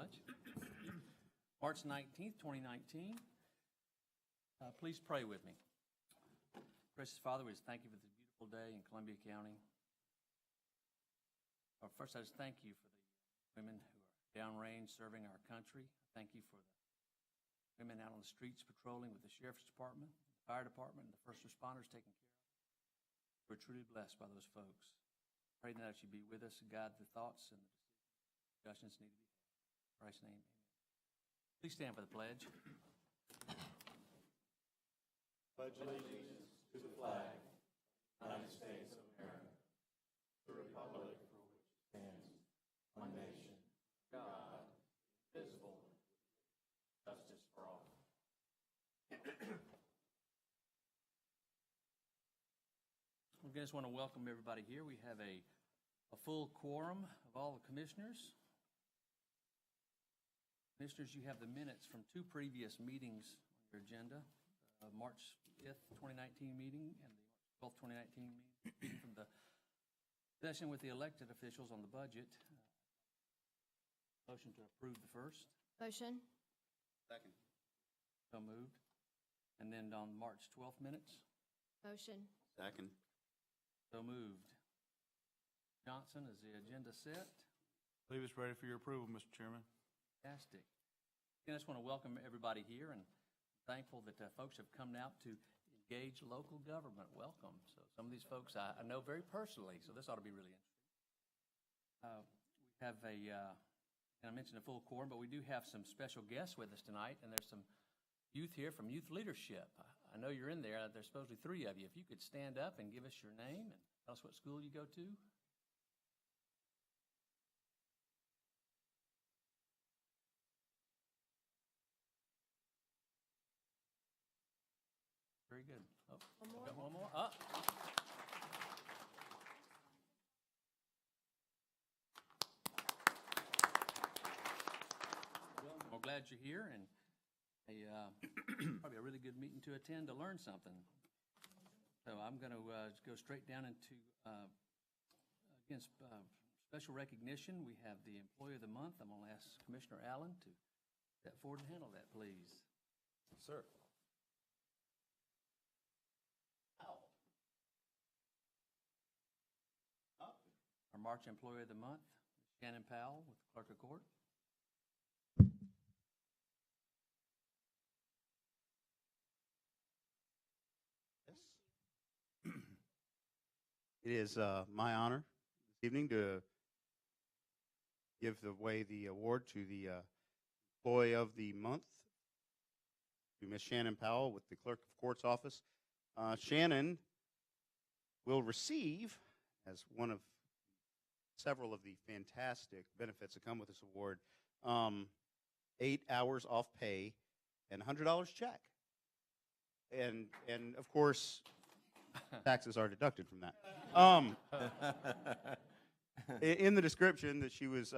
much. March 19th, 2019. Please pray with me. Precious Father, we just thank you for this beautiful day in Columbia County. First, I just thank you for the women who are downrange serving our country. Thank you for the women out on the streets patrolling with the Sheriff's Department, the Fire Department, and the first responders taking care of us. We're truly blessed by those folks. Pray that you be with us and guide the thoughts and the discussions need to be had. In Christ's name, amen. Please stand for the pledge. Pledge allegiance to the flag of the United States of America, the republic for which it stands, one nation, God, indivisible, justice for all. We just want to welcome everybody here. We have a full quorum of all the commissioners. Commissioners, you have the minutes from two previous meetings on your agenda. March 5th, 2019 meeting and the March 12th, 2019 meeting from the session with the elected officials on the budget. Motion to approve the first. Motion. Second. So moved. And then on March 12th minutes. Motion. Second. So moved. Johnson, is the agenda set? I believe it's ready for your approval, Mr. Chairman. Fantastic. I just want to welcome everybody here and thankful that folks have come out to engage local government. Welcome. So some of these folks I know very personally, so this ought to be really interesting. We have and I mentioned a full quorum, but we do have some special guests with us tonight, and there's some youth here from Youth Leadership. I know you're in there. There's supposedly 3 of you. If you could stand up and give us your name and tell us what school you go to. Very good. Oh, One more. got one more. Up. Well, we're glad you're here, and probably a really good meeting to attend to learn something. So I'm going to go straight down into special recognition. We have the Employee of the Month. I'm going to ask Commissioner Allen to step forward and handle that, please. Sir. Our March Employee of the Month, Shannon Powell with the Clerk of Court. Yes. It is my honor this evening to give the award to the Employee of the Month to Ms. Shannon Powell with the Clerk of Court's office. Shannon will receive, as one of several of the fantastic benefits that come with this award, 8 hours off pay and $100 check. And of course, taxes are deducted from that. In the description that she was,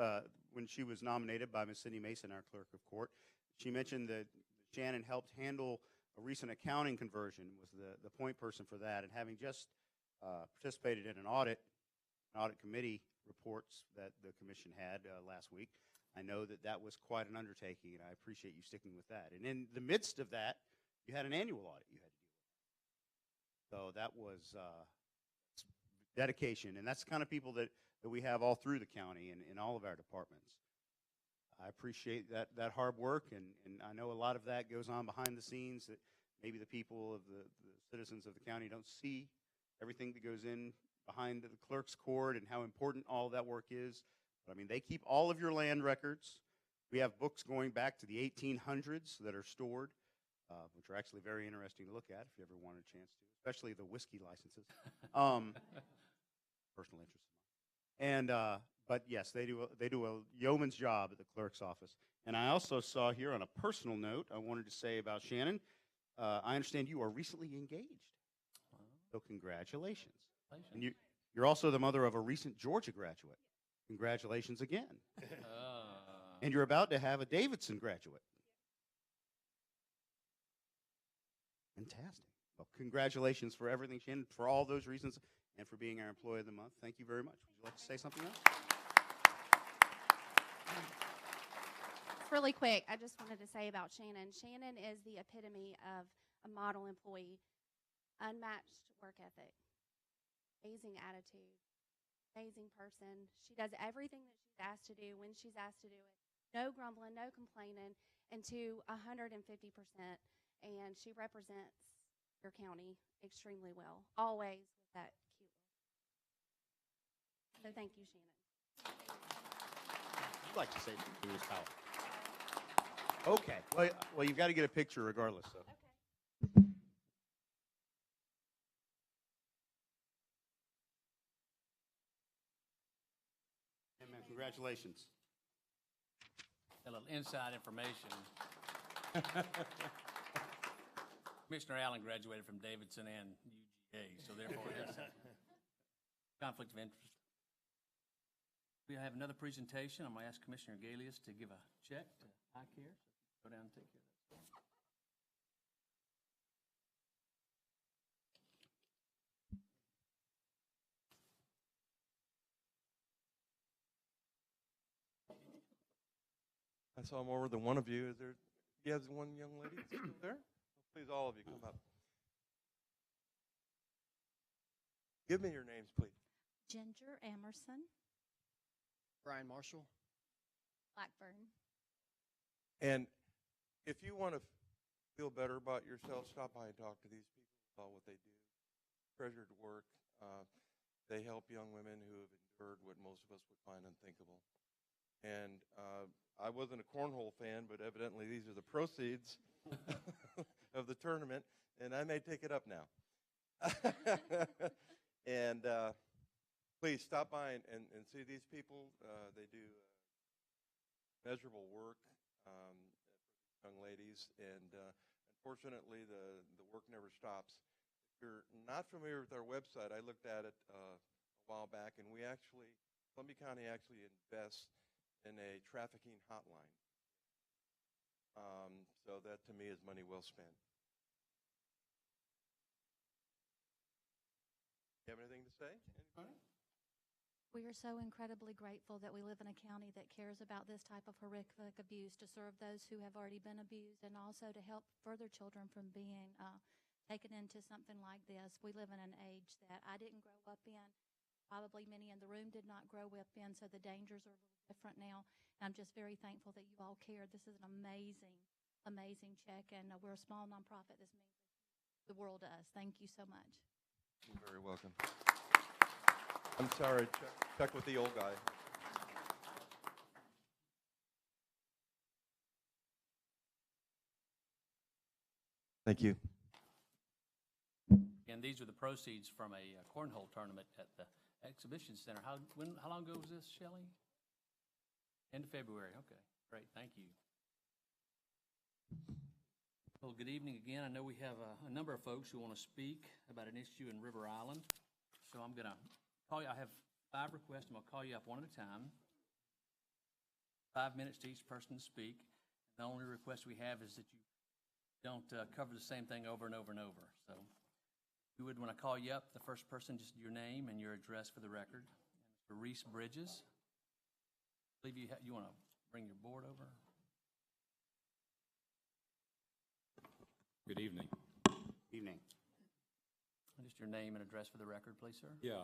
when she was nominated by Ms. Cindy Mason, our Clerk of Court, she mentioned that Shannon helped handle a recent accounting conversion, was the point person for that, and having just participated in an audit committee reports that the commission had last week, I know that was quite an undertaking, and I appreciate you sticking with that. And in the midst of that, you had an annual audit you had to deal with. So that was dedication, and that's the kind of people that we have all through the county and in all of our departments. I appreciate that hard work, and I know a lot of that goes on behind the scenes that maybe the people of the citizens of the county don't see everything that goes in behind the clerk's court and how important all that work is. But I mean, they keep all of your land records. We have books going back to the 1800s that are stored, which are actually very interesting to look at if you ever want a chance to, especially the whiskey licenses. Personal interest of mine. But yes, they do a yeoman's job at the clerk's office. And I also saw here on a personal note, I wanted to say about Shannon, I understand you are recently engaged. Wow. So congratulations. And Congratulations. you're also the mother of a recent Georgia graduate. Congratulations again. And you're about to have a Davidson graduate. Fantastic. Well, congratulations for everything, Shannon, for all those reasons, and for being our Employee of the Month. Thank you very much. Would you like to say something else? really quick, I just wanted to say about Shannon. Shannon is the epitome of a model employee. Unmatched work ethic, amazing attitude, amazing person. She does everything that she's asked to do when she's asked to do it. No grumbling, no complaining, and to 150%. And she represents your county extremely well, always with that cute little. So thank you, Shannon. I'd like to say something to Ms. Powell. Okay. Well, you've got to get a picture regardless. So. Okay. Amen. Congratulations. A little inside information. Commissioner Allen graduated from Davidson and UGA, so therefore has a conflict of interest. We have another presentation. I'm going to ask Commissioner Galius to give a check to iCare. So go down and take care of that. I saw more than one of you. Is there? You have one young lady still there? Please, all of you, come up. Give me your names, please. Ginger Emerson. Brian Marshall. Blackburn. And if you want to feel better about yourself, stop by and talk to these people about what they do. Treasured work. They help young women who have endured what most of us would find unthinkable. And I wasn't a cornhole fan, but evidently these are the proceeds of the tournament, and I may take it up now. And please stop by and see these people. They do measurable work for young ladies, and unfortunately the work never stops. If you're not familiar with our website, I looked at it a while back, and Columbia County actually invests in a trafficking hotline. So that to me is money well spent. You have anything to say? Anybody? We are so incredibly grateful that we live in a county that cares about this type of horrific abuse, to serve those who have already been abused, and also to help further children from being taken into something like this. We live in an age that I didn't grow up in. Probably many in the room did not grow up in, so the dangers are a little different now. And I'm just very thankful that you all care. This is an amazing, amazing check, and we're a small nonprofit. This means the world to us. Thank you so much. You're very welcome. I'm sorry, check with the old guy. Thank you. And these are the proceeds from a cornhole tournament at the Exhibition Center. How long ago was this, Shelley? End of February. Okay, great. Thank you. Well, good evening again. I know we have a number of folks who want to speak about an issue in River Island. So I'm going to call you. I have 5 requests. I'm going to call you up one at a time. 5 minutes to each person to speak. The only request we have is that you don't cover the same thing over and over and over. So we would, when I call you up, the first person, just your name and your address for the record. Mr. Reese Bridges. I believe you want to bring your board over. Good evening. Evening. Just your name and address for the record, please, sir. Yeah,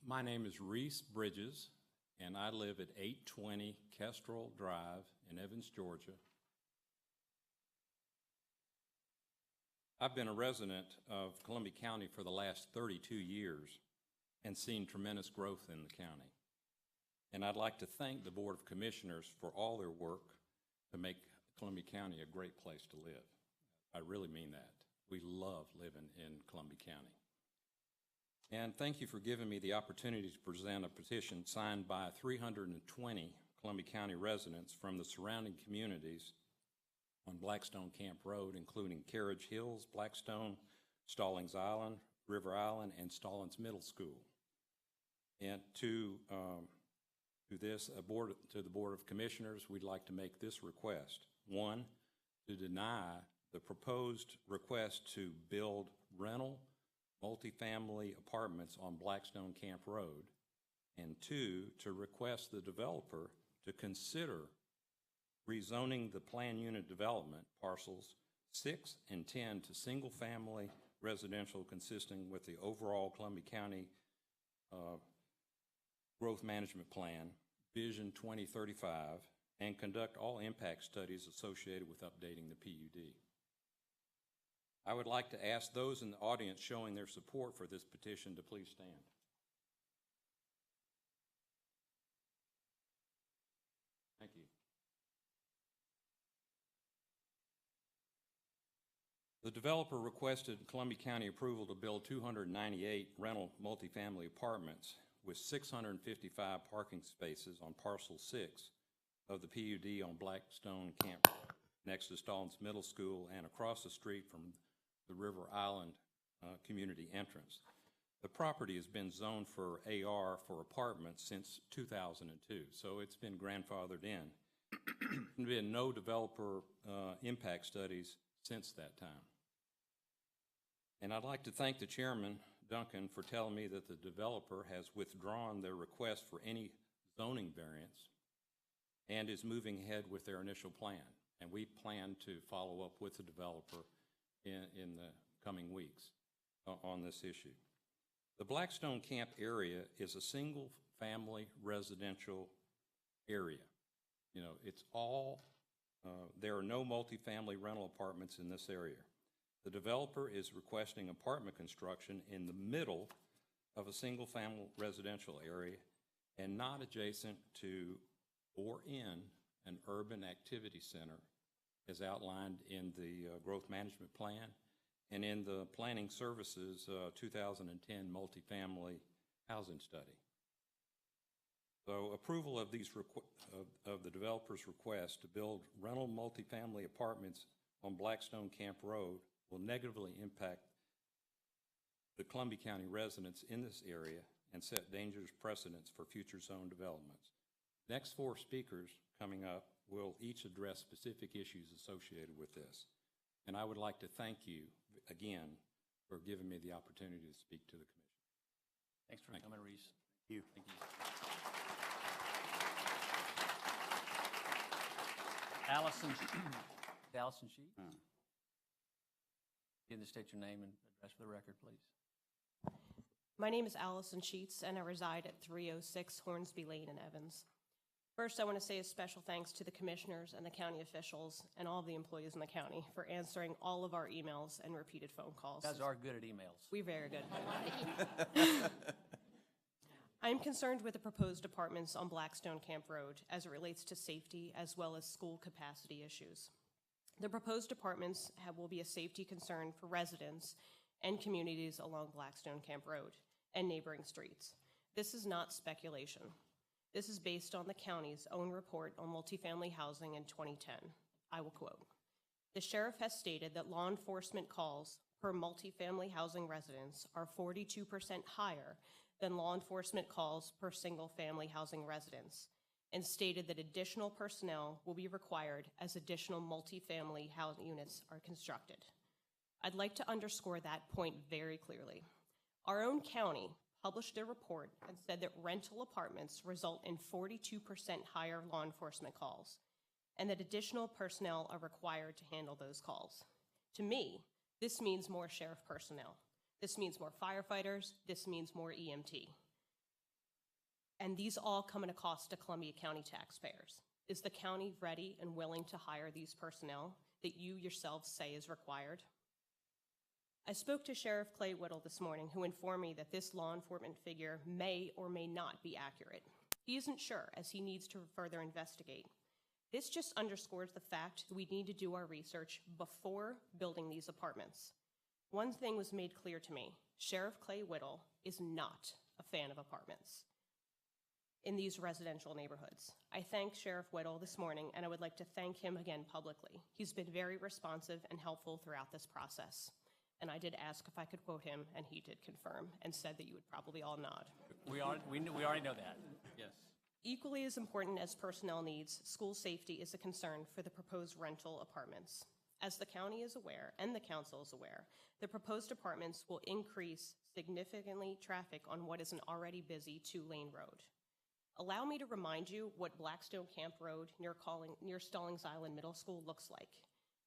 my name is Reese Bridges, and I live at 820 Kestrel Drive in Evans, Georgia. I've been a resident of Columbia County for the last 32 years and seen tremendous growth in the county. And I'd like to thank the Board of Commissioners for all their work to make Columbia County a great place to live. I really mean that. We love living in Columbia County. And thank you for giving me the opportunity to present a petition signed by 320 Columbia County residents from the surrounding communities on Blackstone Camp Road, including Carriage Hills, Blackstone, Stallings Island, River Island, and Stallings Middle School. And to the Board of Commissioners, we'd like to make this request. 1, to deny the proposed request to build rental multifamily apartments on Blackstone Camp Road, and 2, to request the developer to consider rezoning the plan unit development parcels 6 and 10 to single-family residential consistent with the overall Columbia County Growth Management Plan, Vision 2035, and conduct all impact studies associated with updating the PUD. I would like to ask those in the audience showing their support for this petition to please stand. Thank you. The developer requested Columbia County approval to build 298 rental multifamily apartments with 655 parking spaces on parcel 6 of the PUD on Blackstone Camp Road, next to Stallings Middle School and across the street from the River Island community entrance. The property has been zoned for AR for apartments since 2002, so it's been grandfathered in. There's been no developer impact studies since that time. And I'd like to thank the chairman, Duncan, for telling me that the developer has withdrawn their request for any zoning variance and is moving ahead with their initial plan. And we plan to follow up with the developer in the coming weeks on this issue. The Blackstone Camp area is a single-family residential area. You know, it's all, there are no multifamily rental apartments in this area. The developer is requesting apartment construction in the middle of a single-family residential area and not adjacent to or in an urban activity center as outlined in the Growth Management Plan and in the Planning Services 2010 Multifamily Housing Study. So approval of these of the developer's request to build rental multifamily apartments on Blackstone Camp Road will negatively impact the Columbia County residents in this area and set dangerous precedents for future zone developments. Next 4 speakers coming up will each address specific issues associated with this. And I would like to thank you again for giving me the opportunity to speak to the commission. Thanks for coming, Reese. Thank you. Thank you. Allison Sheet. Begin to state your name and address for the record, please. My name is Allison Sheets, and I reside at 306 Hornsby Lane in Evans. First, I want to say a special thanks to the commissioners and the county officials and all the employees in the county for answering all of our emails and repeated phone calls. You guys are good at emails. We're very good. I am concerned with the proposed apartments on Blackstone Camp Road as it relates to safety as well as school capacity issues. The proposed apartments will be a safety concern for residents and communities along Blackstone Camp Road and neighboring streets. This is not speculation. This is based on the county's own report on multifamily housing in 2010. I will quote, "The sheriff has stated that law enforcement calls per multifamily housing residents are 42% higher than law enforcement calls per single-family housing residents, and stated that additional personnel will be required as additional multifamily housing units are constructed." I'd like to underscore that point very clearly. Our own county published a report and said that rental apartments result in 42% higher law enforcement calls, and that additional personnel are required to handle those calls. To me, this means more sheriff personnel. This means more firefighters. This means more EMT. And these all come at a cost to Columbia County taxpayers. Is the county ready and willing to hire these personnel that you yourselves say is required? I spoke to Sheriff Clay Whittle this morning, who informed me that this law enforcement figure may or may not be accurate. He isn't sure, as he needs to further investigate. This just underscores the fact that we need to do our research before building these apartments. One thing was made clear to me. Sheriff Clay Whittle is not a fan of apartments in these residential neighborhoods. I thank Sheriff Whittle this morning, and I would like to thank him again publicly. He's been very responsive and helpful throughout this process. And I did ask if I could quote him, and he did confirm and said that you would probably all nod. We already know that. Yes. Equally as important as personnel needs, school safety is a concern for the proposed rental apartments. As the county is aware, and the council is aware, the proposed apartments will increase significantly traffic on what is an already busy 2-lane road. Allow me to remind you what Blackstone Camp Road near Stallings Island Middle School looks like.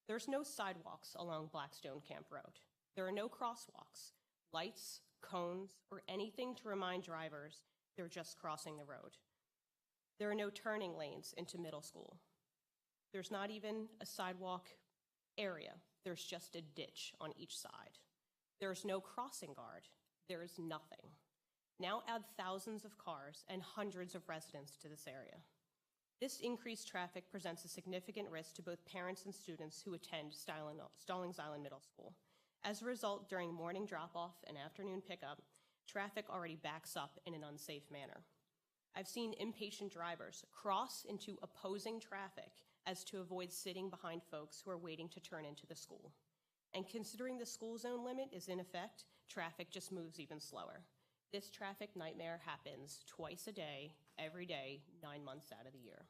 There's no sidewalks along Blackstone Camp Road. There are no crosswalks, lights, cones, or anything to remind drivers they're just crossing the road. There are no turning lanes into middle school. There's not even a sidewalk area. There's just a ditch on each side. There's no crossing guard. There is nothing. Now add thousands of cars and hundreds of residents to this area. This increased traffic presents a significant risk to both parents and students who attend Stallings Island Middle School. As a result, during morning drop-off and afternoon pickup, traffic already backs up in an unsafe manner. I've seen impatient drivers cross into opposing traffic as to avoid sitting behind folks who are waiting to turn into the school. And considering the school zone limit is in effect, traffic just moves even slower. This traffic nightmare happens twice a day, every day, 9 months out of the year.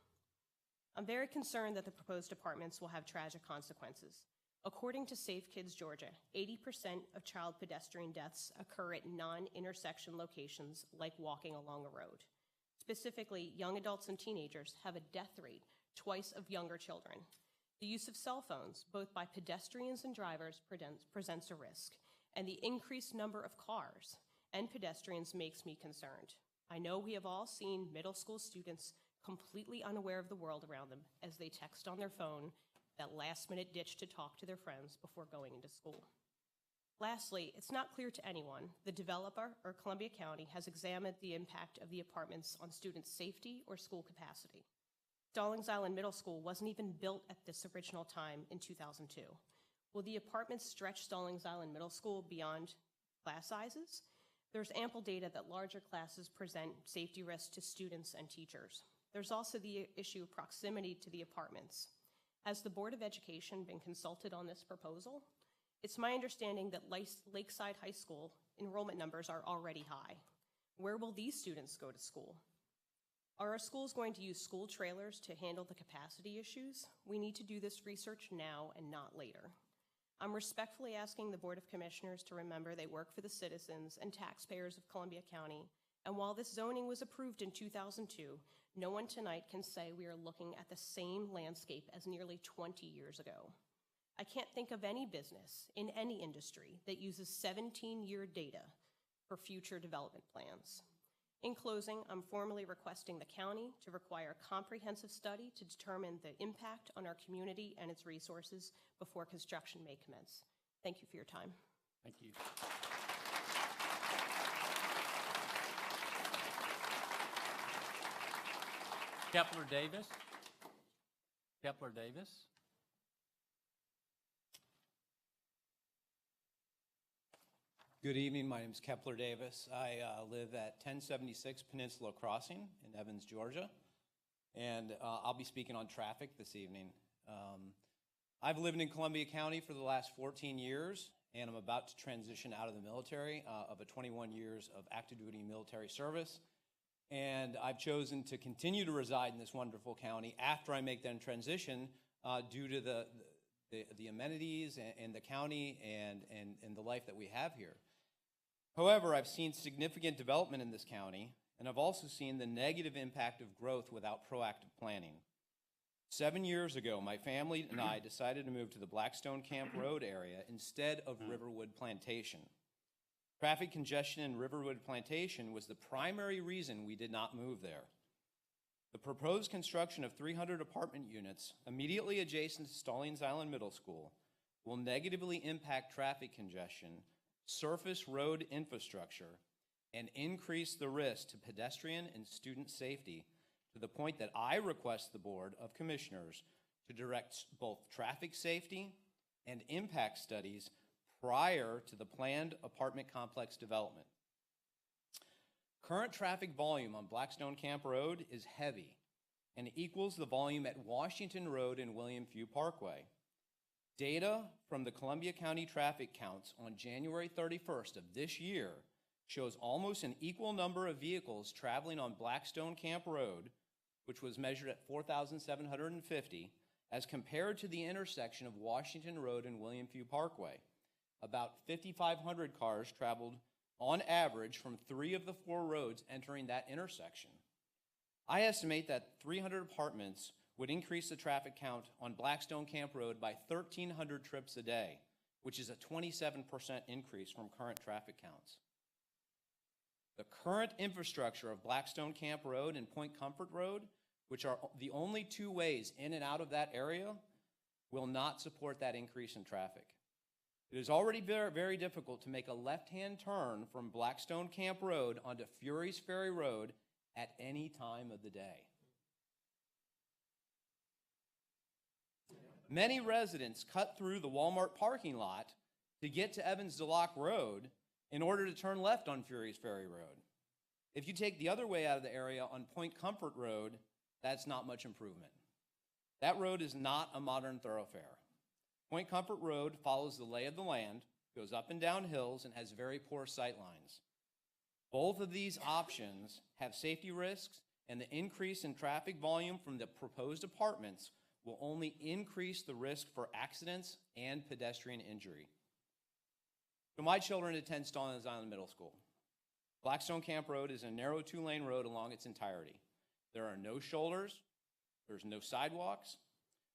I'm very concerned that the proposed apartments will have tragic consequences. According to Safe Kids Georgia, 80% of child pedestrian deaths occur at non-intersection locations like walking along a road. Specifically, young adults and teenagers have a death rate twice of younger children. The use of cell phones, both by pedestrians and drivers, presents a risk, and the increased number of cars and pedestrians makes me concerned. I know we have all seen middle school students completely unaware of the world around them as they text on their phone, that last-minute ditch to talk to their friends before going into school. Lastly, it's not clear to anyone, the developer or Columbia County has examined the impact of the apartments on students' safety or school capacity. Stallings Island Middle School wasn't even built at this original time in 2002. Will the apartments stretch Stallings Island Middle School beyond class sizes? There's ample data that larger classes present safety risks to students and teachers. There's also the issue of proximity to the apartments. Has the Board of Education been consulted on this proposal? It's my understanding that Lakeside High School enrollment numbers are already high. Where will these students go to school? Are our schools going to use school trailers to handle the capacity issues? We need to do this research now and not later. I'm respectfully asking the Board of Commissioners to remember they work for the citizens and taxpayers of Columbia County, and while this zoning was approved in 2002, no one tonight can say we are looking at the same landscape as nearly 20 years ago. I can't think of any business in any industry that uses 17-year data for future development plans. In closing, I'm formally requesting the county to require a comprehensive study to determine the impact on our community and its resources before construction may commence. Thank you for your time. Thank you. Kepler Davis. Kepler Davis. Good evening. My name is Kepler Davis. I live at 1076 Peninsula Crossing in Evans, Georgia, and I'll be speaking on traffic this evening. I've lived in Columbia County for the last 14 years, and I'm about to transition out of the military of a 21 years of active duty military service. And I've chosen to continue to reside in this wonderful county after I make that transition due to the amenities and the county and the life that we have here. However, I've seen significant development in this county, and I've also seen the negative impact of growth without proactive planning. 7 years ago, my family and I decided to move to the Blackstone Camp Road area instead of Riverwood Plantation. Traffic congestion in Riverwood Plantation was the primary reason we did not move there. The proposed construction of 300 apartment units immediately adjacent to Stallings Island Middle School will negatively impact traffic congestion, surface road infrastructure, and increase the risk to pedestrian and student safety to the point that I request the Board of Commissioners to direct both traffic safety and impact studies prior to the planned apartment complex development. Current traffic volume on Blackstone Camp Road is heavy and equals the volume at Washington Road and William Few Parkway. Data from the Columbia County traffic counts on January 31st of this year shows almost an equal number of vehicles traveling on Blackstone Camp Road, which was measured at 4,750, as compared to the intersection of Washington Road and William Few Parkway. About 5,500 cars traveled on average from 3 of the 4 roads entering that intersection. I estimate that 300 apartments would increase the traffic count on Blackstone Camp Road by 1,300 trips a day, which is a 27% increase from current traffic counts. The current infrastructure of Blackstone Camp Road and Point Comfort Road, which are the only two ways in and out of that area, will not support that increase in traffic. It is already very, very difficult to make a left-hand turn from Blackstone Camp Road onto Fury's Ferry Road at any time of the day. Many residents cut through the Walmart parking lot to get to Evans-DeLock Road in order to turn left on Fury's Ferry Road. If you take the other way out of the area on Point Comfort Road, that's not much improvement. That road is not a modern thoroughfare. Point Comfort Road follows the lay of the land, goes up and down hills, and has very poor sight lines. Both of these options have safety risks, and the increase in traffic volume from the proposed apartments will only increase the risk for accidents and pedestrian injury. So my children attend Stallings Island Middle School. Blackstone Camp Road is a narrow two-lane road along its entirety. There are no shoulders, there's no sidewalks.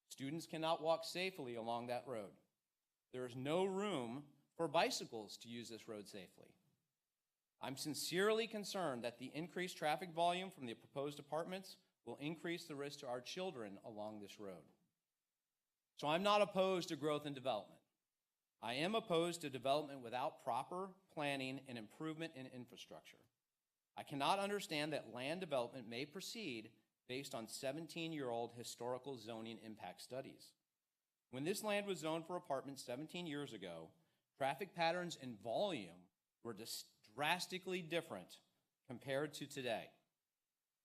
Students cannot walk safely along that road. There is no room for bicycles to use this road safely. I'm sincerely concerned that the increased traffic volume from the proposed apartments will increase the risk to our children along this road. So I'm not opposed to growth and development. I am opposed to development without proper planning and improvement in infrastructure. I cannot understand that land development may proceed based on 17-year-old historical zoning impact studies. When this land was zoned for apartments 17 years ago, traffic patterns and volume were drastically different compared to today.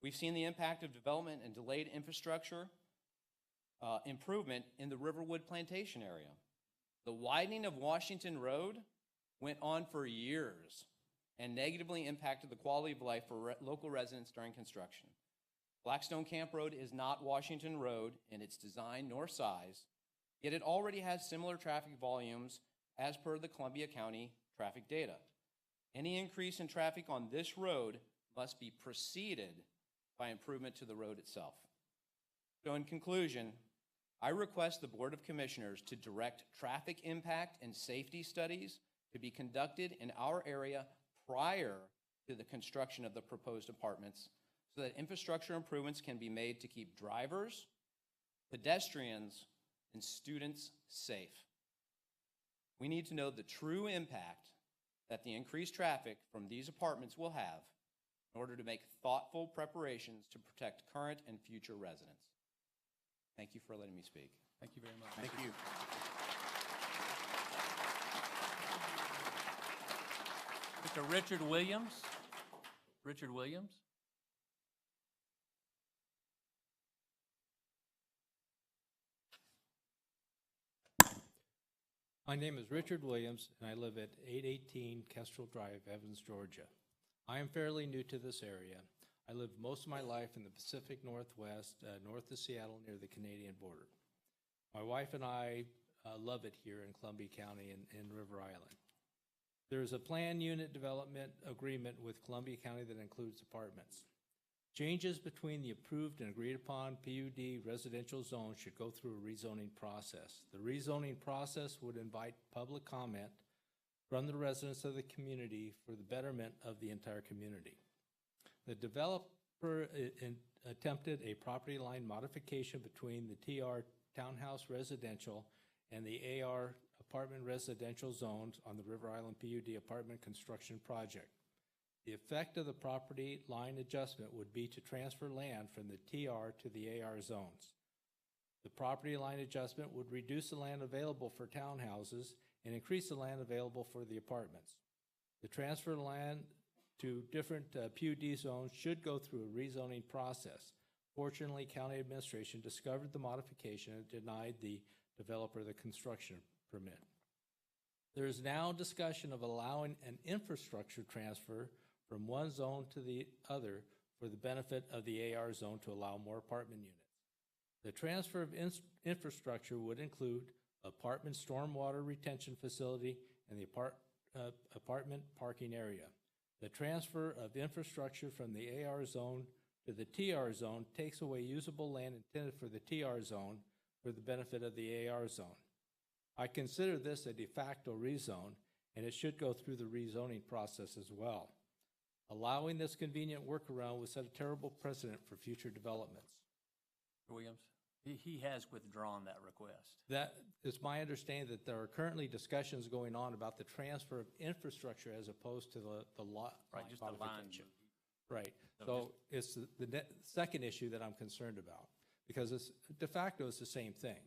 We've seen the impact of development and delayed infrastructure improvement in the Riverwood Plantation area. The widening of Washington Road went on for years and negatively impacted the quality of life for local residents during construction. Blackstone Camp Road is not Washington Road in its design nor size, yet it already has similar traffic volumes as per the Columbia County traffic data. Any increase in traffic on this road must be preceded by improvement to the road itself. So in conclusion, I request the Board of Commissioners to direct traffic impact and safety studies to be conducted in our area prior to the construction of the proposed apartments so that infrastructure improvements can be made to keep drivers, pedestrians, and students safe. We need to know the true impact that the increased traffic from these apartments will have in order to make thoughtful preparations to protect current and future residents. Thank you for letting me speak. Thank you very much. Thank you. Mr. Richard Williams. Richard Williams. My name is Richard Williams, and I live at 818 Kestrel Drive, Evans, Georgia. I am fairly new to this area. I lived most of my life in the Pacific Northwest, north of Seattle, near the Canadian border. My wife and I love it here in Columbia County and River Island. There is a planned unit development agreement with Columbia County that includes apartments. Changes between the approved and agreed upon PUD residential zones should go through a rezoning process. The rezoning process would invite public comment from the residents of the community for the betterment of the entire community. The developer attempted a property line modification between the TR townhouse residential and the AR apartment residential zones on the River Island PUD apartment construction project. The effect of the property line adjustment would be to transfer land from the TR to the AR zones. The property line adjustment would reduce the land available for townhouses and increase the land available for the apartments. The transfer of land to different PUD zones should go through a rezoning process. Fortunately, county administration discovered the modification and denied the developer the construction permit. There is now discussion of allowing an infrastructure transfer from one zone to the other for the benefit of the AR zone to allow more apartment units. The transfer of infrastructure would include apartment stormwater retention facility and the apartment parking area. The transfer of infrastructure from the AR zone to the TR zone takes away usable land intended for the TR zone for the benefit of the AR zone. I consider this a de facto rezone, and it should go through the rezoning process as well. Allowing this convenient workaround would set a terrible precedent for future developments. Williams, he has withdrawn that request. That is my understanding, that there are currently discussions going on about the transfer of infrastructure as opposed to the lot Right, just the line. modification. Right. So So it's the second issue that I'm concerned about, because it's de facto it's the same thing.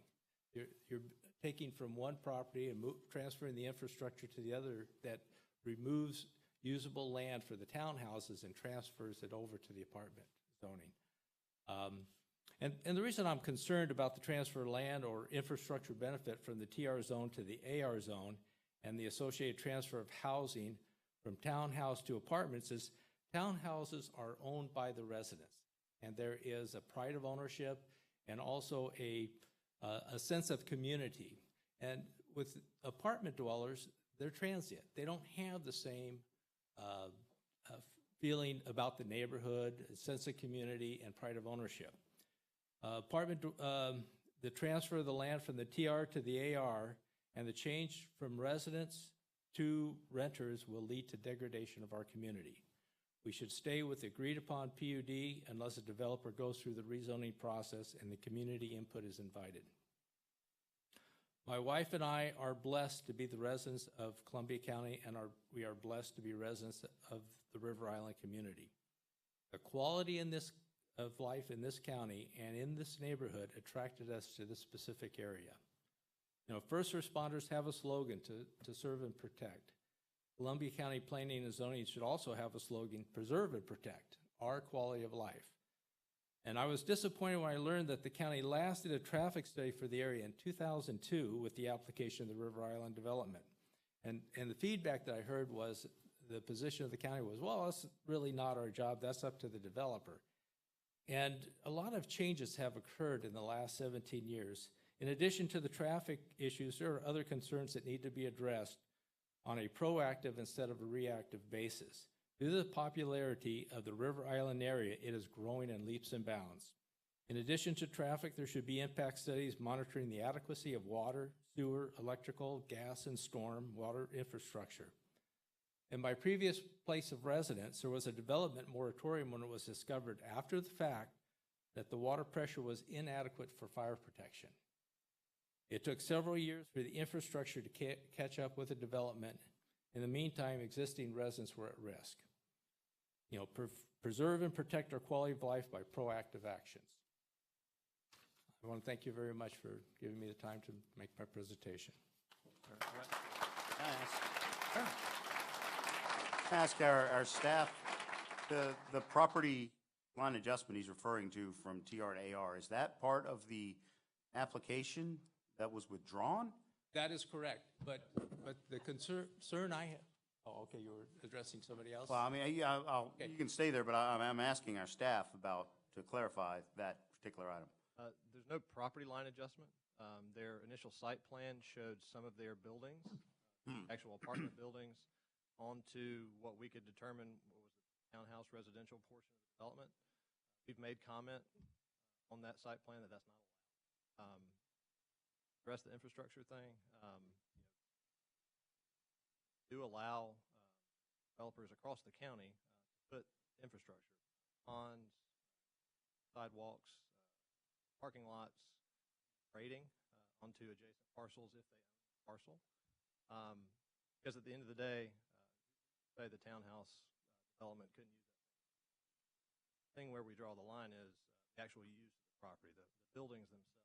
You're taking from one property and transferring the infrastructure to the other that removes usable land for the townhouses and transfers it over to the apartment zoning. And the reason I'm concerned about the transfer of land or infrastructure benefit from the TR zone to the AR zone and the associated transfer of housing from townhouse to apartments is townhouses are owned by the residents, and there is a pride of ownership and also a sense of community. And with apartment dwellers, they're transient. They don't have the same feeling about the neighborhood, a sense of community, and pride of ownership. The transfer of the land from the TR to the AR and the change from residents to renters will lead to degradation of our community. We should stay with the agreed upon PUD unless a developer goes through the rezoning process and the community input is invited. My wife and I are blessed to be the residents of Columbia County, and we are blessed to be residents of the River Island community. The quality of life in this county and in this neighborhood attracted us to this specific area. You know, first responders have a slogan to serve and protect. Columbia County Planning and Zoning should also have a slogan, preserve and protect our quality of life. And I was disappointed when I learned that the county last did a traffic study for the area in 2002 with the application of the River Island development. And the feedback that I heard was the position of the county was, well, that's really not our job, that's up to the developer. And a lot of changes have occurred in the last 17 years. In addition to the traffic issues, there are other concerns that need to be addressed on a proactive instead of a reactive basis. Due to the popularity of the River Island area, it is growing in leaps and bounds. In addition to traffic, there should be impact studies monitoring the adequacy of water, sewer, electrical, gas, and storm water infrastructure. In my previous place of residence, there was a development moratorium when it was discovered after the fact that the water pressure was inadequate for fire protection. It took several years for the infrastructure to catch up with the development. In the meantime, existing residents were at risk. You know, preserve and protect our quality of life by proactive actions. I want to thank you very much for giving me the time to make my presentation. Can I ask our staff, the property line adjustment he's referring to from TR to AR, is that part of the application that was withdrawn? That is correct, but the concern I have, oh, okay, you were addressing somebody else? Well, I mean, yeah, Okay. you can stay there, but I'm asking our staff to clarify that particular item. There's no property line adjustment. Their initial site plan showed some of their buildings, actual apartment buildings, onto what we could determine what was the townhouse residential portion of the development. We've made comment on that site plan that that's not allowed. The rest of the infrastructure thing, do allow developers across the county to put infrastructure, ponds, sidewalks, parking lots, grading onto adjacent parcels if they own the parcel. Because at the end of the day, say the townhouse development couldn't use that. The thing where we draw the line is the actual use of the property, the buildings themselves.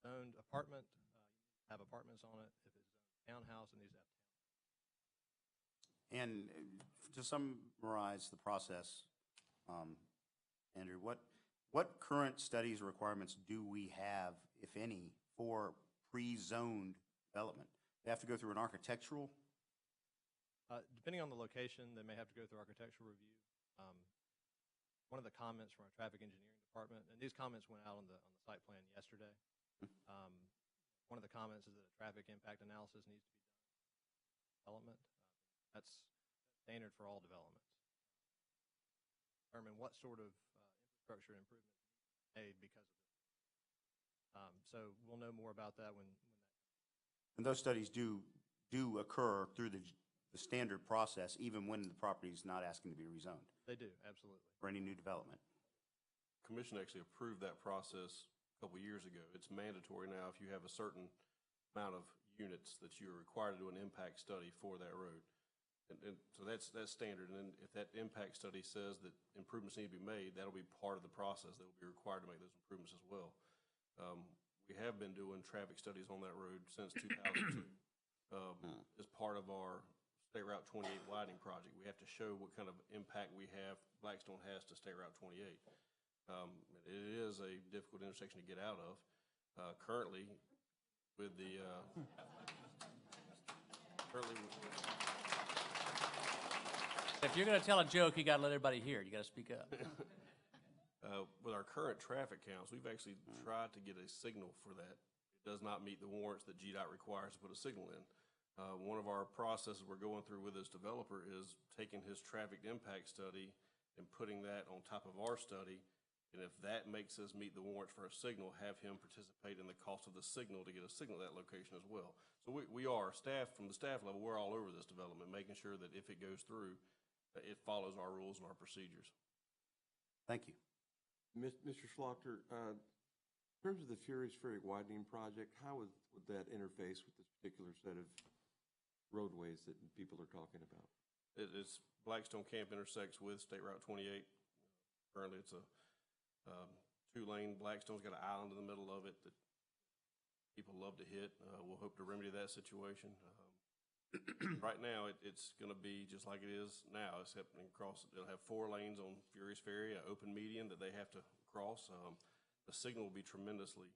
Owned apartment, have apartments on it. If it's a townhouse, it needs to have townhouse. And to summarize the process, Andrew, what current studies or requirements do we have, if any, for pre-zoned development? They have to go through an architectural? Depending on the location, they may have to go through architectural review. One of the comments from our traffic engineering department, and these comments went out on the site plan yesterday. One of the comments is that a traffic impact analysis needs to be done in development. That's standard for all developments. determine what sort of infrastructure improvements need to be made because of this. So we'll know more about that when that. And those studies do occur through the standard process, even when the property is not asking to be rezoned They do, absolutely. for any new development. Commission actually approved that process a couple years ago. It's mandatory now if you have a certain amount of units that you're required to do an impact study for that road. And so that's standard. And then if that impact study says that improvements need to be made, that'll be part of the process. They will be required to make those improvements as well. We have been doing traffic studies on that road since 2002 as part of our State Route 28 widening project. We have to show what kind of impact we have, Blackstone has to State Route 28. It is a difficult intersection to get out of. Currently, with the If you're going to tell a joke, you got to let everybody hear it. You got to speak up. with our current traffic counts, we've actually tried to get a signal for that. It does not meet the warrants that GDOT requires to put a signal in. One of our processes we're going through with this developer is taking his traffic impact study and putting that on top of our study. And if that makes us meet the warrants for a signal, have him participate in the cost of the signal to get a signal at that location as well. So we are, from the staff level, we're all over this development, making sure that if it goes through, it follows our rules and our procedures. Thank you. Mr. Schlachter, in terms of the Furious Ferry widening project, how would that interface with this particular set of roadways that people are talking about? It's Blackstone Camp intersects with State Route 28. Currently, it's a two-lane. Blackstone's got an island in the middle of it that people love to hit. We'll hope to remedy that situation. Right now, it's going to be just like it is now, except it'll have 4 lanes on Furious Ferry, an open median that they have to cross. The signal will be tremendously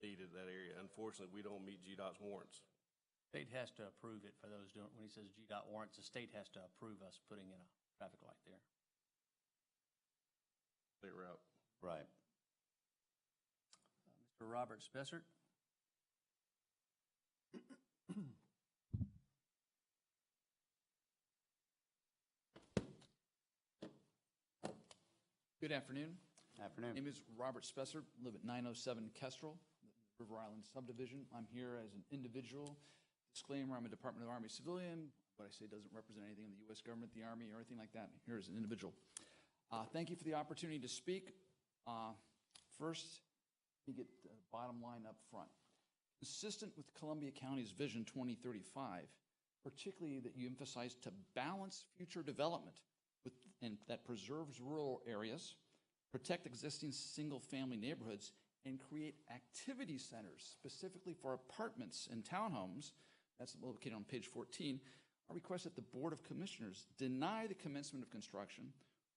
needed in that area. Unfortunately, we don't meet GDOT's warrants. State has to approve it for those doing, when he says GDOT warrants, the state has to approve us putting in a traffic light there. State route. Right. Mr. Robert Spessert. Good afternoon. Afternoon. My name is Robert Spessert, live at 907 Kestrel, River Island subdivision. I'm here as an individual. Disclaimer, I'm a Department of the Army civilian. What I say doesn't represent anything in the U.S. government, the Army, or anything like that. I'm here as an individual. Thank you for the opportunity to speak. First, you get the bottom line up front. Consistent with Columbia County's Vision 2035, particularly that you emphasize to balance future development and that preserves rural areas, protect existing single-family neighborhoods, and create activity centers specifically for apartments and townhomes. That's located on page 14. I request that the Board of Commissioners deny the commencement of construction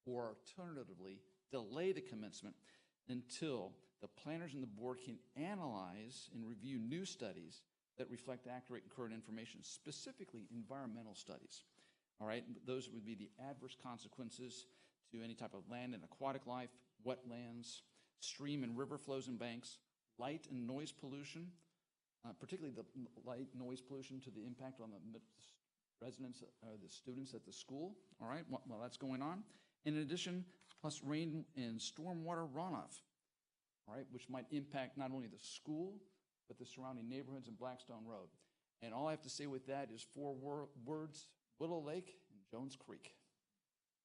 or alternatively delay the commencement until the planners and the board can analyze and review new studies that reflect accurate and current information, specifically environmental studies. All right, those would be the adverse consequences to any type of land and aquatic life, wetlands, stream and river flows and banks, light and noise pollution, particularly the light noise pollution to the impact on the residents or the students at the school, all right, while that's going on. In addition, plus rain and stormwater runoff, all right, which might impact not only the school, but the surrounding neighborhoods and Blackstone Road. And all I have to say with that is 4 words: Willow Lake and Jones Creek,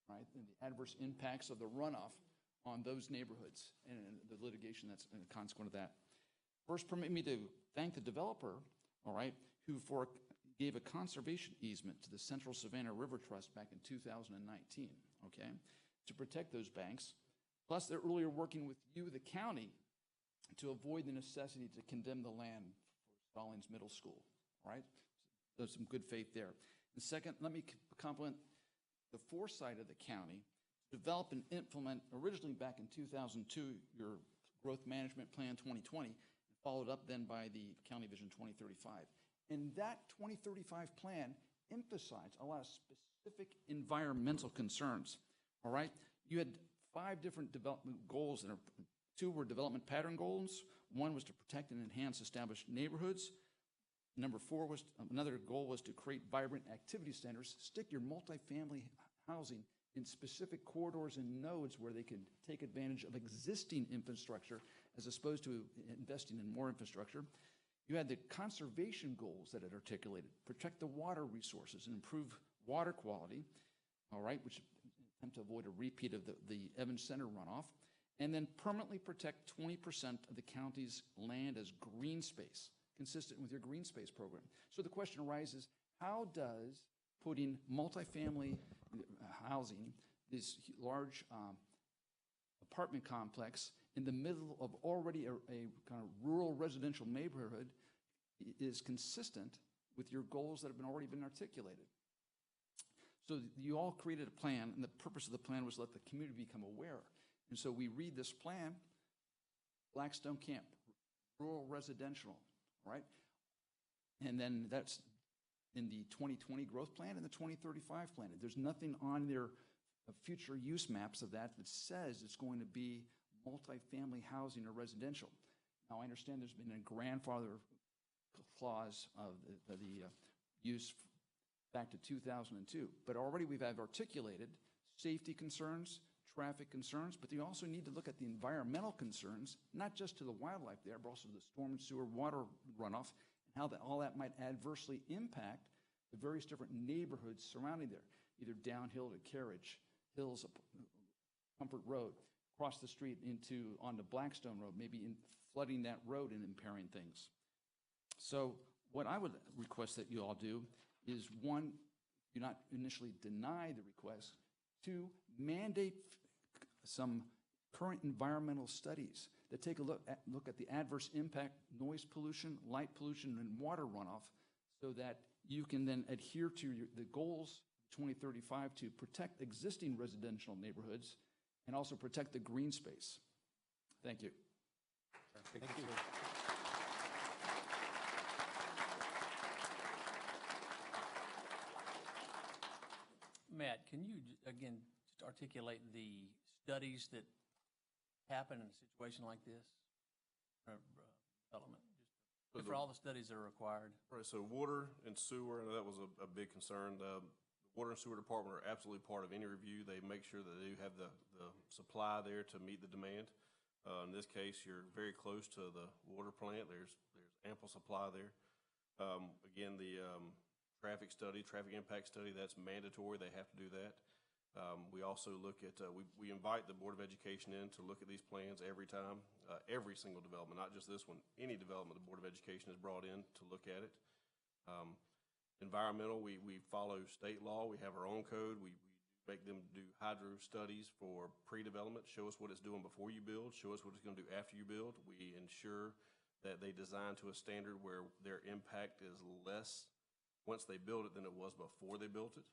right? And the adverse impacts of the runoff on those neighborhoods and the litigation that's a consequence of that. First, permit me to thank the developer, all right, who gave a conservation easement to the Central Savannah River Trust back in 2019, okay, to protect those banks. Plus, they're earlier working with you, the county, to avoid the necessity to condemn the land for Stallings Middle School, all right? So there's some good faith there. And second, let me compliment the foresight of the county to develop and implement, originally back in 2002, your Growth Management Plan 2020, followed up then by the County Vision 2035. And that 2035 plan emphasized a lot of specific environmental concerns, all right? You had 5 different development goals, and 2 were development pattern goals. 1 was to protect and enhance established neighborhoods. Number 4 was, another goal was to create vibrant activity centers, stick your multifamily housing in specific corridors and nodes where they can take advantage of existing infrastructure as opposed to investing in more infrastructure. You had the conservation goals that it articulated, protect the water resources and improve water quality, all right, which attempt to avoid a repeat of the Evans Center runoff, and then permanently protect 20% of the county's land as green space, consistent with your green space program. So the question arises, how does putting multifamily housing, this large apartment complex in the middle of already a kind of rural residential neighborhood is consistent with your goals that have already been articulated? So you all created a plan, and the purpose of the plan was to let the community become aware. And so we read this plan, Blackstone Camp, rural residential, right? And then that's in the 2020 growth plan and the 2035 plan. There's nothing on their future use maps of that that says it's going to be multifamily housing or residential. Now, I understand there's been a grandfather clause of the use back to 2002, but already we've articulated safety concerns, traffic concerns, but you also need to look at the environmental concerns, not just to the wildlife there, but also the storm and sewer water runoff, and how all that might adversely impact the various different neighborhoods surrounding there, either downhill to Carriage Hills, Comfort Road, across the street onto Blackstone Road, maybe flooding that road and impairing things. So what I would request that you all do is, one, do not initially deny the request. Two, mandate some current environmental studies that take a look at the adverse impact, noise pollution, light pollution, and water runoff, so that you can then adhere to the goals 2035 to protect existing residential neighborhoods and also protect the green space. Thank you. Thank you. Matt, can you, again, just articulate the studies that happen in a situation like this? Development. For all the studies that are required. Right, so water and sewer, that was a big concern. The Water and Sewer Department are absolutely part of any review. They make sure that they have the supply there to meet the demand. In this case, you're very close to the water plant. There's ample supply there. Again, the traffic impact study, that's mandatory. They have to do that. We also look at, we invite the Board of Education in to look at these plans every time, every single development, not just this one. Any development the Board of Education is brought in to look at it. Environmental, we follow state law. We have our own code. We make them do hydro studies for pre-development, show us what it's doing before you build, show us what it's going to do after you build. We ensure that they design to a standard where their impact is less once they build it than it was before they built it.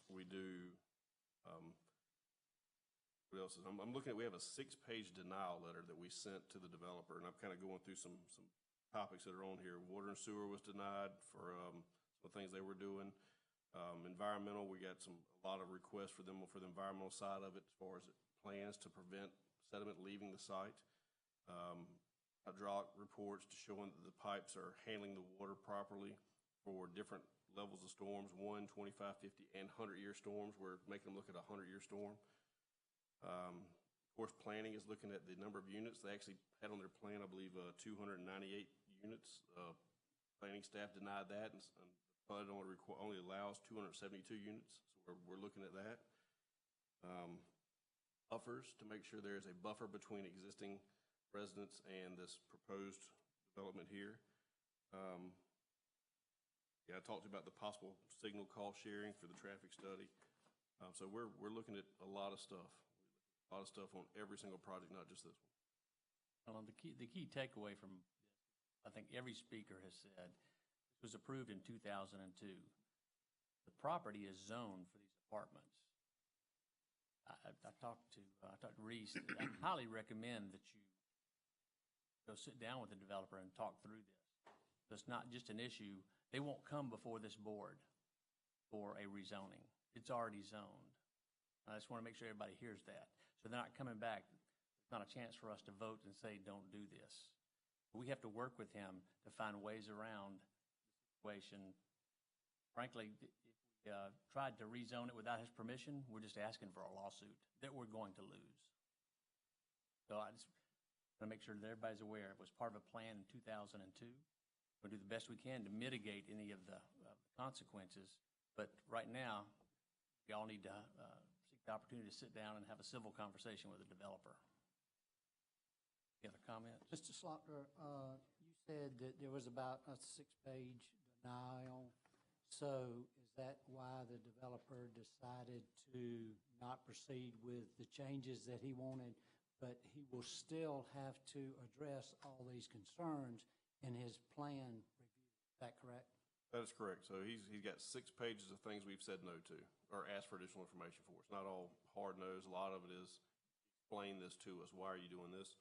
We do, what else is, I'm looking at, we have a 6-page denial letter that we sent to the developer, and I'm kind of going through some topics that are on here. Water and sewer was denied for some things they were doing. Environmental, we got a lot of requests for the environmental side of it, as far as plans to prevent sediment leaving the site. Hydraulic reports to showing that the pipes are handling the water properly for different levels of storms, 1, 25, 50, and 100-year storms. We're making them look at a 100-year storm. Of course, planning is looking at the number of units. They actually had on their plan, I believe, 298 units. Planning staff denied that, and PUD only allows 272 units. So we're looking at that. Buffers, to make sure there is a buffer between existing residents and this proposed development here. I talked about the possible signal cost sharing for the traffic study. So we're looking at a lot of stuff. A lot of stuff on every single project, not just this one. Well, the key takeaway from this, I think every speaker has said, this was approved in 2002. The property is zoned for these apartments. I talked to Reese. I highly recommend that you go sit down with the developer and talk through this. So it's not just an issue. They won't come before this board for a rezoning. It's already zoned. I just want to make sure everybody hears that. So they're not coming back. It's not a chance for us to vote and say, don't do this. We have to work with him to find ways around the situation. Frankly, if we tried to rezone it without his permission. We're just asking for a lawsuit that we're going to lose. So I just want to make sure that everybody's aware. It was part of a plan in 2002. We'll do the best we can to mitigate any of the consequences. But right now, we all need to seek the opportunity to sit down and have a civil conversation with the developer. Any other comments? Mr. Slaughter, you said that there was about a 6-page denial. So is that why the developer decided to not proceed with the changes that he wanted, but he will still have to address all these concerns in his plan review? Is that correct? That is correct. So he's got 6 pages of things we've said no to or asked for additional information for. It's not all hard-nosed. A lot of it is explain this to us. Why are you doing this?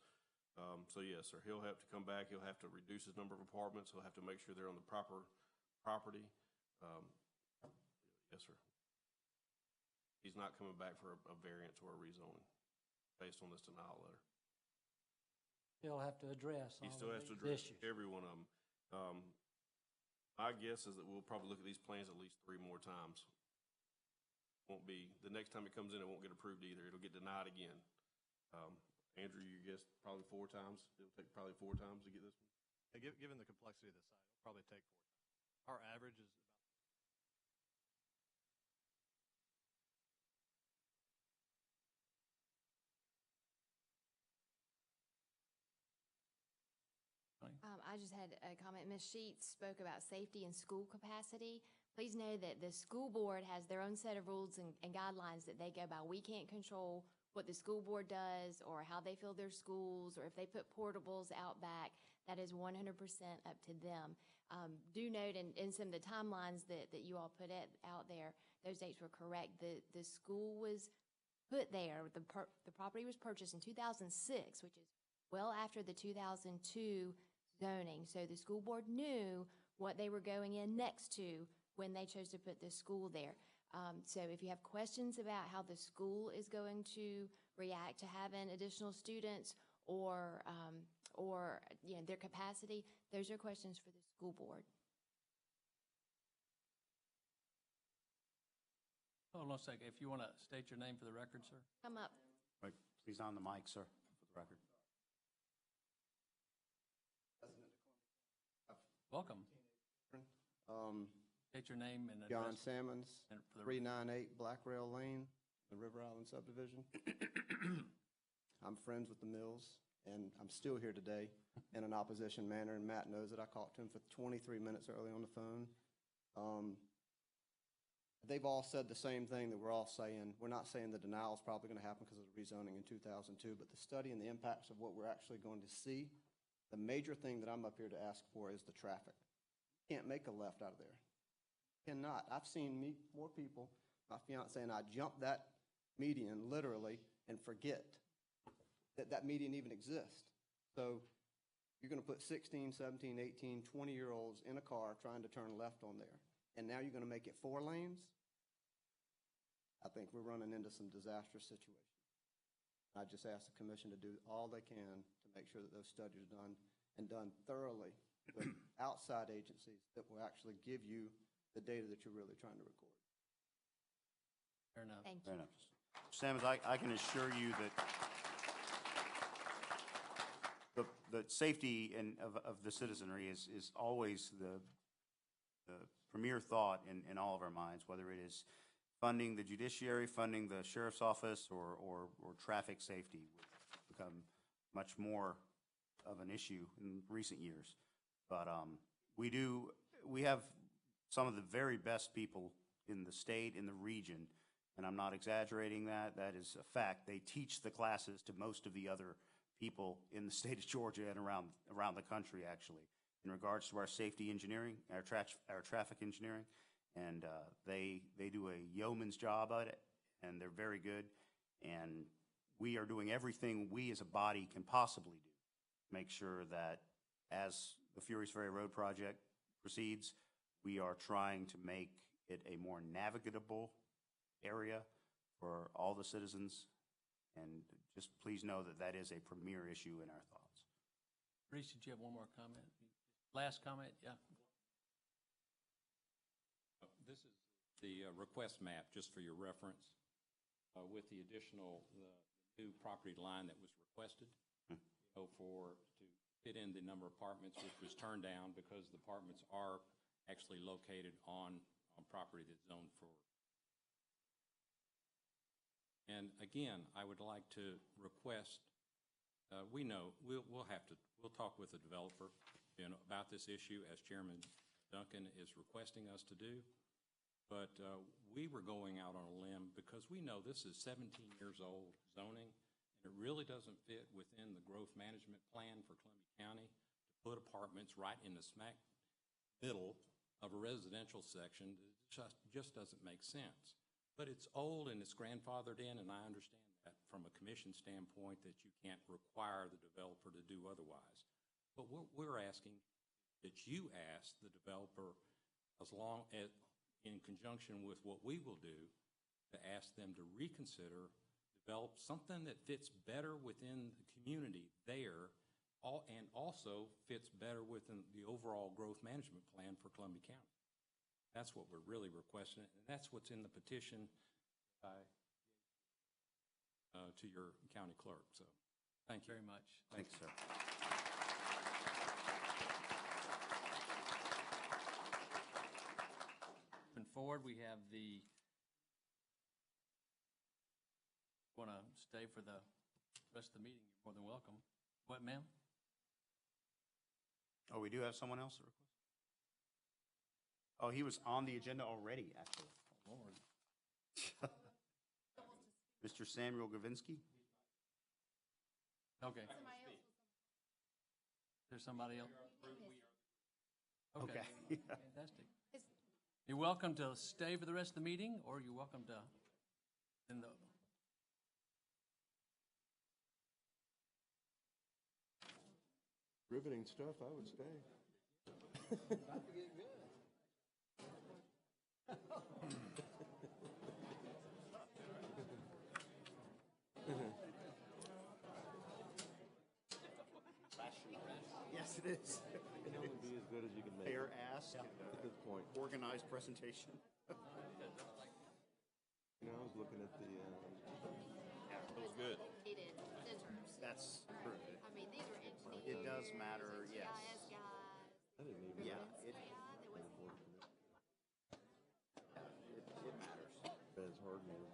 So yes, sir, he'll have to come back. He'll have to reduce his number of apartments. He'll have to make sure they're on the proper property. Yes, sir. He's not coming back for a variance or a rezoning based on this denial letter. He'll have to address He all still of has to these address issues. every one of them. My guess is that we'll probably look at these plans at least 3 more times. Won't be, the next time it comes in, it won't get approved either. It'll get denied again. Andrew, you guess probably 4 times? It'll take probably 4 times to get this one? Yeah, given the complexity of the site, it'll probably take 4 times. Our average is about. I just had a comment. Ms. Sheets spoke about safety and school capacity. Please know that the school board has their own set of rules and guidelines that they go by. We can't control what the school board does or how they fill their schools or if they put portables out back. That is 100% up to them. Do note in some of the timelines that you all put out there, those dates were correct. The school was put there. The property was purchased in 2006, which is well after the 2002 zoning. So the school board knew what they were going in next to when they chose to put the school there. So if you have questions about how the school is going to react to having additional students or their capacity, those are questions for the school board. Hold on a second. If you want to state your name for the record, sir. Come up. Right, please on the mic, sir, for the record. Welcome. State your name and address. John Sammons, 398 Black Rail Lane, the River Island subdivision. I'm friends with the Mills, and I'm still here today in an opposition manner, and Matt knows it. I talked to him for 23 minutes early on the phone. They've all said the same thing that we're all saying. We're not saying the denial is probably going to happen because of the rezoning in 2002, but the study and the impacts of what we're actually going to see, the major thing that I'm up here to ask for is the traffic. You can't make a left out of there. Cannot. I've seen more people, my fiance and I, jump that median literally and forget that median even exists. So you're going to put 16, 17, 18, 20-year-olds in a car trying to turn left on there. And now you're going to make it 4 lanes? I think we're running into some disastrous situations. I just ask the commission to do all they can to make sure that those studies are done and done thoroughly with outside agencies that will actually give you the data that you're really trying to record. Fair enough. Thank you. Fair enough. Sammons, I can assure you that the safety of the citizenry is always the premier thought in all of our minds, whether it is funding the judiciary, funding the sheriff's office, or traffic safety would become much more of an issue in recent years. But we have some of the very best people in the state, in the region, and I'm not exaggerating that. That is a fact. They teach the classes to most of the other people in the state of Georgia and around the country, actually, in regards to our safety engineering, our traffic engineering, and they do a yeoman's job at it, and they're very good. And we are doing everything we as a body can possibly do to make sure that as the Furious Ferry Road project proceeds, we are trying to make it a more navigable area for all the citizens. And just please know that that is a premier issue in our thoughts. Reese, did you have one more comment? Last comment? Yeah. This is the request map, just for your reference, with the additional, the new property line that was requested, to fit in the number of apartments, which was turned down because the apartments are actually located on property that's zoned for. And again, I would like to request, we know we'll talk with the developer about this issue, as Chairman Duncan is requesting us to do. But we were going out on a limb because we know this is 17 years old zoning, and it really doesn't fit within the growth management plan for Columbia County to put apartments right in the smack middle of a residential section. It just doesn't make sense. But it's old and it's grandfathered in, and I understand that from a commission standpoint that you can't require the developer to do otherwise. But what we're asking that you ask the developer, as long as in conjunction with what we will do, to ask them to reconsider, develop something that fits better within the community there, and also fits better within the overall growth management plan for Columbia County. That's what we're really requesting, and that's what's in the petition to your county clerk. So, thank you very much. Thanks, sir. Moving forward, we have the, want to stay for the rest of the meeting, you're more than welcome. What, ma'am? Oh, we do have someone else that requested? Oh, he was on the agenda already, actually. Oh, Lord. Mr. Samuel Gavinsky? Okay. There's somebody else? Okay. Fantastic. You're welcome to stay for the rest of the meeting, or you're welcome to, in the, Riveting stuff, I would stay. About to get good. Yes, it is. It can only be as good as you can make Fair it. ask. At this point. Organized presentation. You know, I was looking at the, That was good. That's true. I mean, these were engineers. It does matter, yes. GIS guys. I didn't even. Yeah, It matters. Ben's Harden was.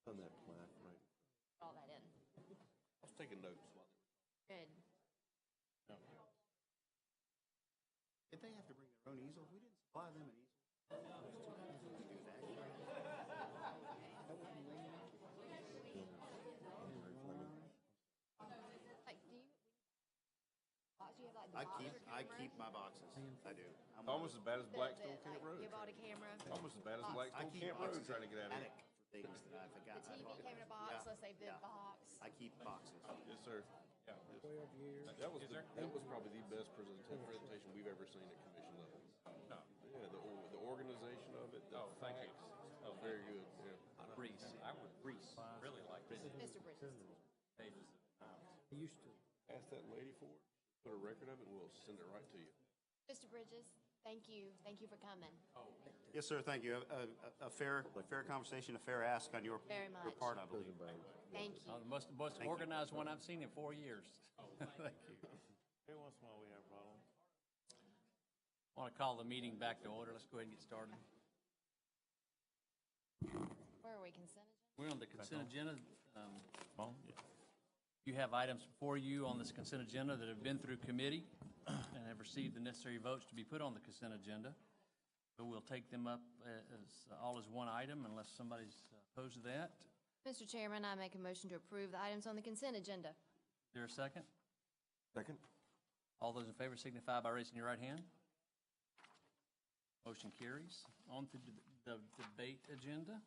On that plaque, right? All that in. I was taking notes while they were Good. Did they have to bring their own easels? We didn't supply them an easel. Like, do you have like the I keep my boxes. I do. It's almost as bad as Blackstone Camp Road. You bought a camera. Almost as bad as I Blackstone keep Camp Road boxes trying to get out of attic here. for things that I forgot. The TV came in a box. Yeah. Let's say the Yeah. box. I keep boxes. Yes, sir. Yeah. 12 years. That was probably the best presentation we've ever seen at commission level. No. Yeah, the organization of it. The Thank you. facts. Oh, very good. Yeah. Reese, I would really like to see Mr. Bridges. pages of I used to. Ask that lady for it. Put a record of it, and we'll send it right to you. Mr. Bridges, thank you. Thank you for coming. Yes, sir, thank you. A fair conversation, a fair ask on your Very your much. part, I believe. Thank you. the most Thank you. organized one I've seen in 4 years. Thank you. Every once in a while we have problems. I want to call the meeting back to order. Let's go ahead and get started. Where are we, consent agenda? We're on the consent agenda. You have items before you on this consent agenda that have been through committee and have received the necessary votes to be put on the consent agenda. But we'll take them up as all as one item unless somebody's opposed to that. Mr. Chairman, I make a motion to approve the items on the consent agenda. Is there a second? Second? All those in favor signify by raising your right hand. Motion carries. On to the debate agenda.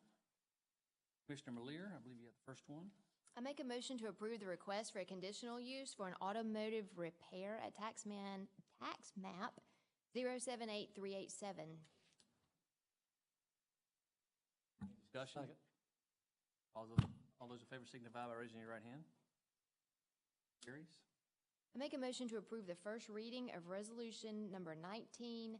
Commissioner Malier, I believe you have the first one. I make a motion to approve the request for a conditional use for an automotive repair at tax map 078387. Discussion? All those in favor signify by raising your right hand. Carries. I make a motion to approve the first reading of resolution number 19-07,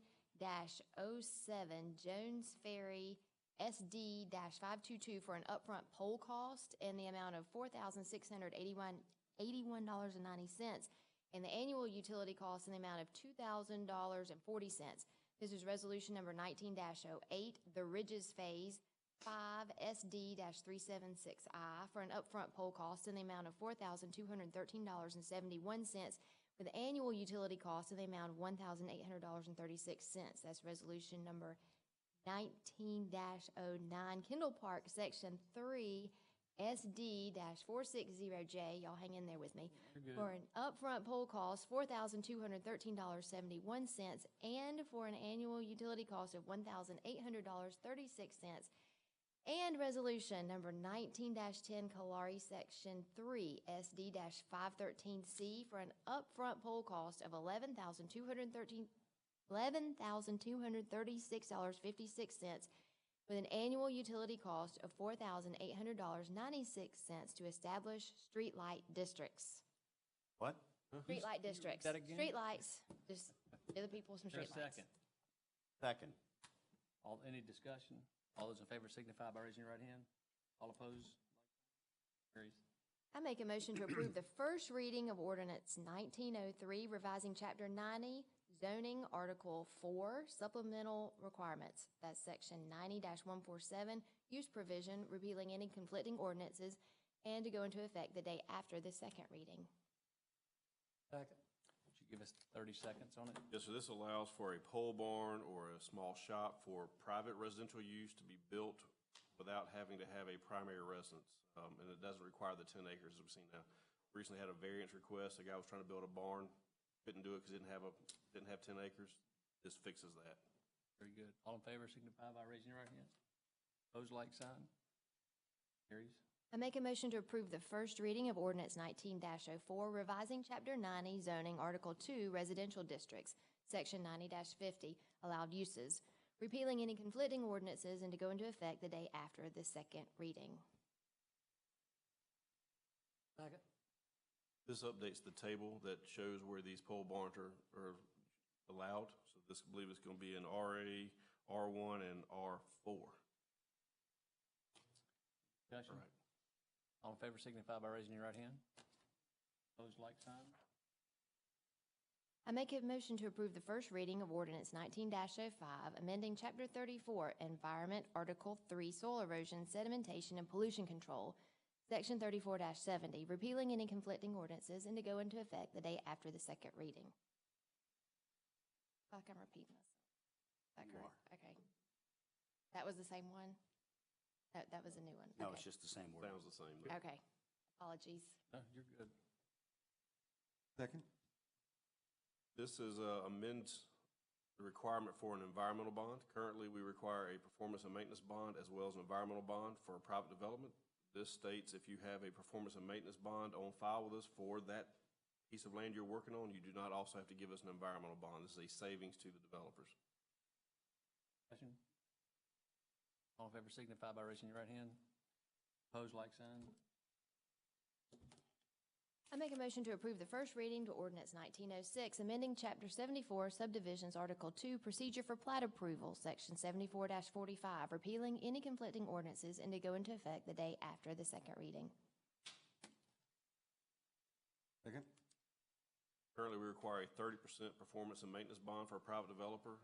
Jones Ferry SD-522 for an upfront poll cost in the amount of $4,681.90 and the annual utility cost in the amount of $2,000.40. This is resolution number 19-08, the Ridges Phase 5 SD-376I for an upfront poll cost in the amount of $4,213.71 with annual utility cost in the amount of $1,800.36. That's resolution number 19-09, Kendall Park, Section 3, SD-460J, y'all hang in there with me, for an upfront poll cost, $4,213.71, and for an annual utility cost of $1,800.36. And resolution number 19-10, Kalari, Section 3, SD-513C, for an upfront poll cost of $11,236.56 with an annual utility cost of $4,800.96 to establish streetlight districts. What? Streetlight districts. That again? Streetlights, just give the people some Is there a streetlights. second? Second. Any discussion? All those in favor signify by raising your right hand. All opposed? Carries. I make a motion to approve the first reading of ordinance 1903, revising Chapter 90, zoning, Article 4, supplemental requirements. That's Section 90-147, use provision, repealing any conflicting ordinances, and to go into effect the day after the second reading. Second. Would you give us 30 seconds on it? Yes, so this allows for a pole barn or a small shop for private residential use to be built without having to have a primary residence. And it doesn't require the 10 acres as we've seen now. Recently had a variance request. A guy was trying to build a barn, couldn't do it because didn't have 10 acres. This fixes that. Very good. All in favor signify by raising your right hand. Opposed, like sign. Carries. I make a motion to approve the first reading of ordinance 19-04, revising Chapter 90, zoning, Article 2, residential districts, Section 90-50, allowed uses, repealing any conflicting ordinances, and to go into effect the day after the second reading. Second. This updates the table that shows where these pole barns are allowed. So this, I believe, is going to be in RA, R1, and R4. Discussion? All right. All in favor signify by raising your right hand. Opposed, like sign. I make a motion to approve the first reading of ordinance 19-05, amending Chapter 34, Environment, Article 3, Soil Erosion, Sedimentation, and Pollution Control, Section 34-70, repealing any conflicting ordinances, and to go into effect the day after the second reading. I feel like I'm repeating myself. Is that correct? Okay. That was the same one? That was a new one? No, Okay. it's just the same word. Sounds the same. Okay. Apologies. No, you're good. Second? This is amends the requirement for an environmental bond. Currently, we require a performance and maintenance bond as well as an environmental bond for a private development. This states if you have a performance and maintenance bond on file with us for that piece of land you're working on, you do not also have to give us an environmental bond. This is a savings to the developers. Discussion? All in favor signify by raising your right hand. Opposed, like sign. I make a motion to approve the first reading to ordinance 1906, amending Chapter 74, subdivisions, Article 2, procedure for plat approval, Section 74-45, repealing any conflicting ordinances, and to go into effect the day after the second reading. Second? Currently, we require a 30% performance and maintenance bond for a private developer.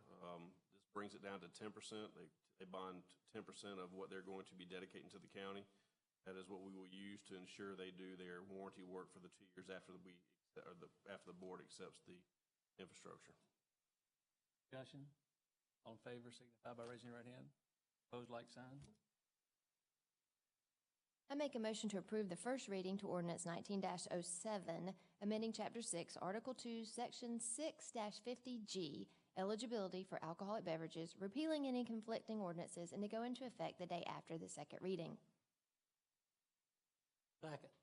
This brings it down to 10%. They bond 10% of what they're going to be dedicating to the county. That is what we will use to ensure they do their warranty work for the 2 years after after the board accepts the infrastructure. Discussion? All in favor signify by raising your right hand. Opposed, like sign. I make a motion to approve the first reading to ordinance 19-07, amending Chapter 6, Article 2, Section 6-50G, eligibility for alcoholic beverages, repealing any conflicting ordinances, and to go into effect the day after the second reading. Second.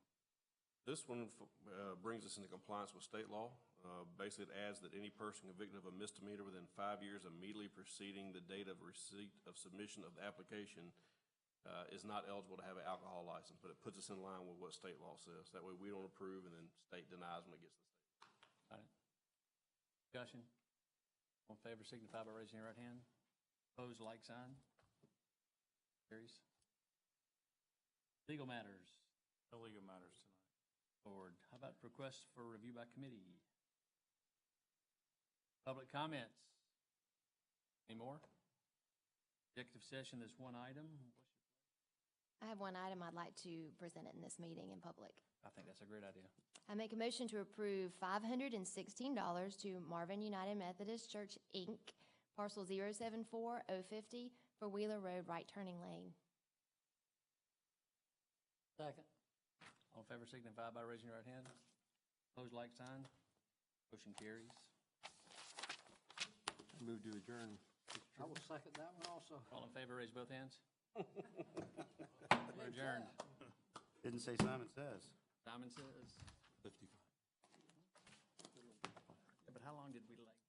This one brings us into compliance with state law. Basically, it adds that any person convicted of a misdemeanor within 5 years immediately preceding the date of receipt of submission of the application is not eligible to have an alcohol license, but it puts us in line with what state law says. That way we don't approve and then state denies when it gets to the state. Got it. Discussion? All in favor signify by raising your right hand. Opposed, like sign. Carries. Legal matters. No legal matters tonight. Board. How about requests for review by committee? Public comments? Any more? Executive session, there's one item. I have one item I'd like to present it in this meeting in public. I think that's a great idea. I make a motion to approve $516 to Marvin United Methodist Church, Inc., parcel 074050 for Wheeler Road right turning lane. Second. All in favor signify by raising your right hand. Opposed, like sign. Motion carries. Move to adjourn. I will second that one also. All in favor, raise both hands. We're adjourned. Didn't say Simon Says. Simon says. 55. Yeah, but how long did we?